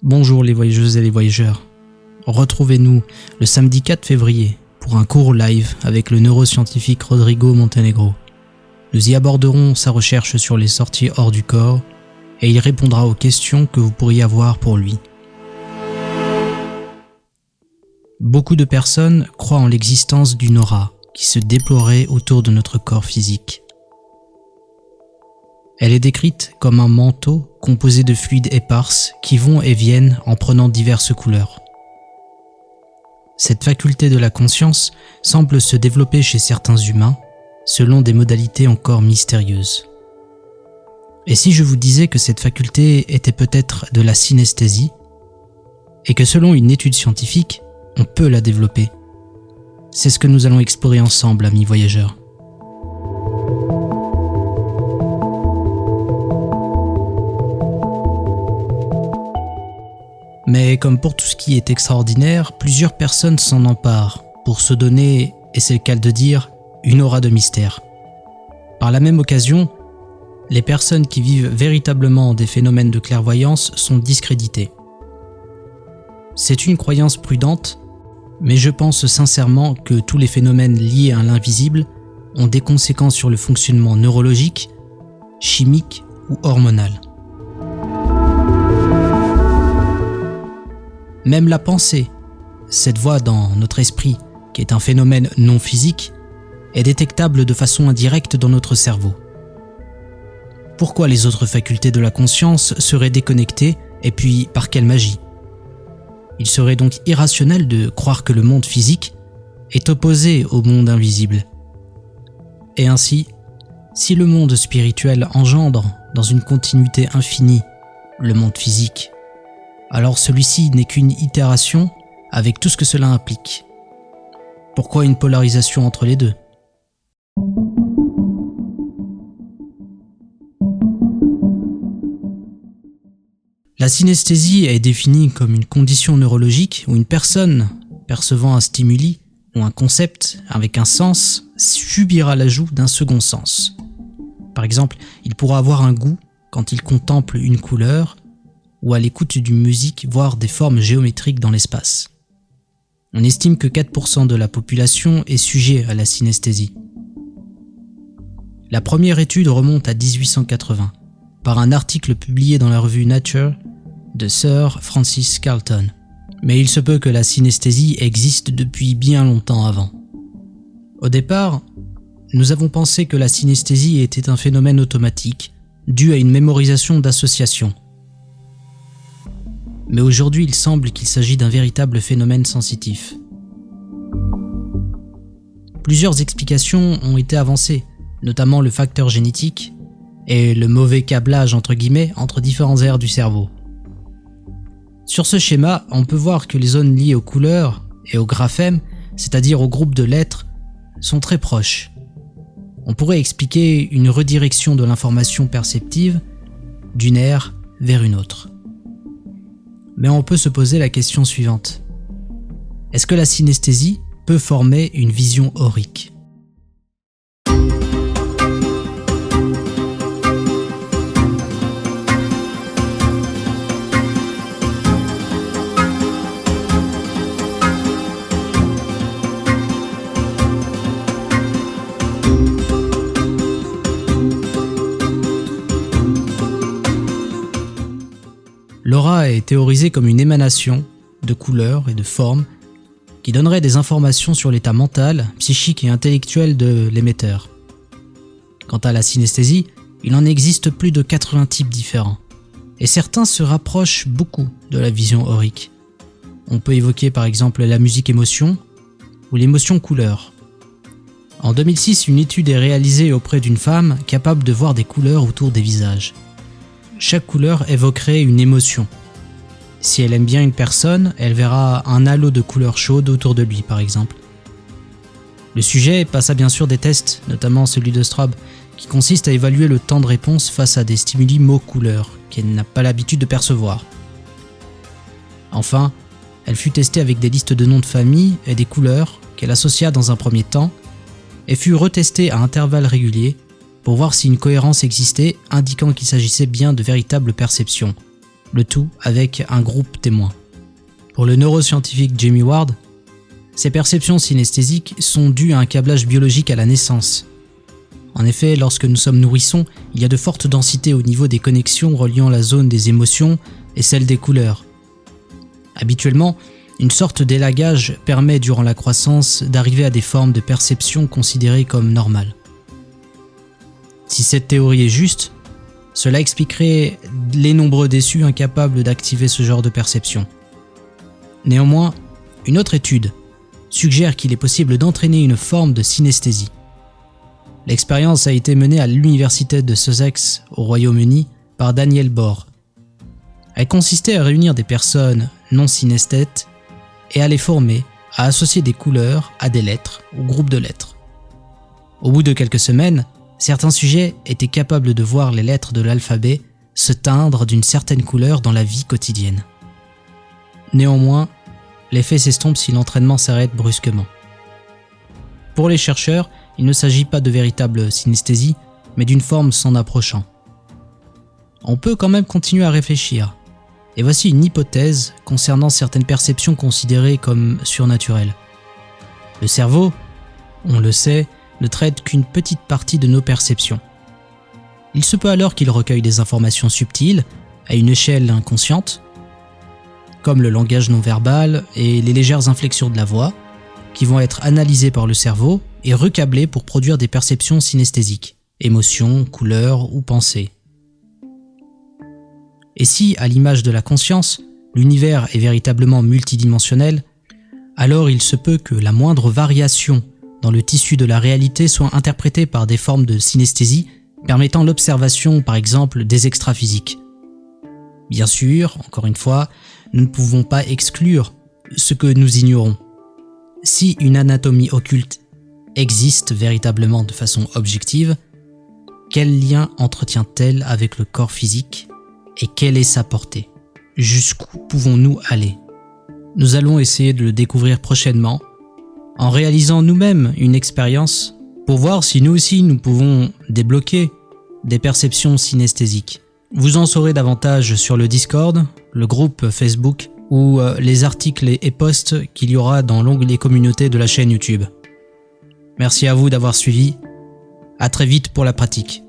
Bonjour les voyageuses et les voyageurs. Retrouvez-nous le samedi 4 février pour un cours live avec le neuroscientifique Rodrigo Montenegro. Nous y aborderons sa recherche sur les sorties hors du corps et il répondra aux questions que vous pourriez avoir pour lui. Beaucoup de personnes croient en l'existence d'une aura qui se déploierait autour de notre corps physique. Elle est décrite comme un manteau composé de fluides épars qui vont et viennent en prenant diverses couleurs. Cette faculté de la conscience semble se développer chez certains humains selon des modalités encore mystérieuses. Et si je vous disais que cette faculté était peut-être de la synesthésie et que selon une étude scientifique, on peut la développer? C'est ce que nous allons explorer ensemble, amis voyageurs. Mais comme pour tout ce qui est extraordinaire, plusieurs personnes s'en emparent pour se donner, et c'est le cas de dire, une aura de mystère. Par la même occasion, les personnes qui vivent véritablement des phénomènes de clairvoyance sont discréditées. C'est une croyance prudente, mais je pense sincèrement que tous les phénomènes liés à l'invisible ont des conséquences sur le fonctionnement neurologique, chimique ou hormonal. Même la pensée, cette voix dans notre esprit, qui est un phénomène non physique, est détectable de façon indirecte dans notre cerveau. Pourquoi les autres facultés de la conscience seraient déconnectées et puis par quelle magie? Il serait donc irrationnel de croire que le monde physique est opposé au monde invisible. Et ainsi, si le monde spirituel engendre dans une continuité infinie le monde physique, alors celui-ci n'est qu'une itération avec tout ce que cela implique. Pourquoi une polarisation entre les deux? La synesthésie est définie comme une condition neurologique où une personne percevant un stimuli ou un concept avec un sens subira l'ajout d'un second sens. Par exemple, il pourra avoir un goût quand il contemple une couleur ou à l'écoute d'une musique, voire des formes géométriques dans l'espace. On estime que 4% de la population est sujet à la synesthésie. La première étude remonte à 1880, par un article publié dans la revue Nature de Sir Francis Galton. Mais il se peut que la synesthésie existe depuis bien longtemps avant. Au départ, nous avons pensé que la synesthésie était un phénomène automatique, dû à une mémorisation d'associations. Mais aujourd'hui, il semble qu'il s'agit d'un véritable phénomène sensitif. Plusieurs explications ont été avancées, notamment le facteur génétique et le mauvais câblage entre guillemets entre différentes aires du cerveau. Sur ce schéma, on peut voir que les zones liées aux couleurs et aux graphèmes, c'est-à-dire au groupe de lettres, sont très proches. On pourrait expliquer une redirection de l'information perceptive d'une aire vers une autre. Mais on peut se poser la question suivante. Est-ce que la synesthésie peut former une vision aurique? L'aura est théorisée comme une émanation de couleurs et de formes qui donnerait des informations sur l'état mental, psychique et intellectuel de l'émetteur. Quant à la synesthésie, il en existe plus de 80 types différents, et certains se rapprochent beaucoup de la vision aurique. On peut évoquer par exemple la musique-émotion ou l'émotion-couleur. En 2006, une étude est réalisée auprès d'une femme capable de voir des couleurs autour des visages. Chaque couleur évoquerait une émotion. Si elle aime bien une personne, elle verra un halo de couleurs chaudes autour de lui, par exemple. Le sujet passa bien sûr des tests, notamment celui de Straub, qui consiste à évaluer le temps de réponse face à des stimuli mots-couleurs qu'elle n'a pas l'habitude de percevoir. Enfin, elle fut testée avec des listes de noms de famille et des couleurs qu'elle associa dans un premier temps et fut retestée à intervalles réguliers pour voir si une cohérence existait indiquant qu'il s'agissait bien de véritables perceptions. le tout avec un groupe témoin. Pour le neuroscientifique Jamie Ward, ces perceptions synesthésiques sont dues à un câblage biologique à la naissance. En effet, lorsque nous sommes nourrissons, il y a de fortes densités au niveau des connexions reliant la zone des émotions et celle des couleurs. Habituellement, une sorte d'élagage permet durant la croissance d'arriver à des formes de perception considérées comme normales. Si cette théorie est juste, cela expliquerait les nombreux déçus incapables d'activer ce genre de perception. Néanmoins, une autre étude suggère qu'il est possible d'entraîner une forme de synesthésie. L'expérience a été menée à l'université de Sussex au Royaume-Uni par Daniel Bohr. Elle consistait à réunir des personnes non synesthètes et à les former à associer des couleurs à des lettres ou groupes de lettres. Au bout de quelques semaines, certains sujets étaient capables de voir les lettres de l'alphabet se teindre d'une certaine couleur dans la vie quotidienne. Néanmoins, l'effet s'estompe si l'entraînement s'arrête brusquement. Pour les chercheurs, il ne s'agit pas de véritable synesthésie, mais d'une forme s'en approchant. On peut quand même continuer à réfléchir, et voici une hypothèse concernant certaines perceptions considérées comme surnaturelles. Le cerveau, on le sait, ne traite qu'une petite partie de nos perceptions. Il se peut alors qu'il recueille des informations subtiles, à une échelle inconsciente, comme le langage non verbal et les légères inflexions de la voix, qui vont être analysées par le cerveau et recablées pour produire des perceptions synesthésiques, émotions, couleurs ou pensées. Et si, à l'image de la conscience, l'univers est véritablement multidimensionnel, alors il se peut que la moindre variation dans le tissu de la réalité soit interprétée par des formes de synesthésie permettant l'observation, par exemple, des extraphysiques. Bien sûr, encore une fois, nous ne pouvons pas exclure ce que nous ignorons. Si une anatomie occulte existe véritablement de façon objective, quel lien entretient-elle avec le corps physique et quelle est sa portée? Jusqu'où pouvons-nous aller? Nous allons essayer de le découvrir prochainement en réalisant nous-mêmes une expérience pour voir si nous aussi nous pouvons débloquer des perceptions synesthésiques. Vous en saurez davantage sur le Discord, le groupe Facebook ou les articles et posts qu'il y aura dans l'onglet communauté de la chaîne YouTube. Merci à vous d'avoir suivi. À très vite pour la pratique.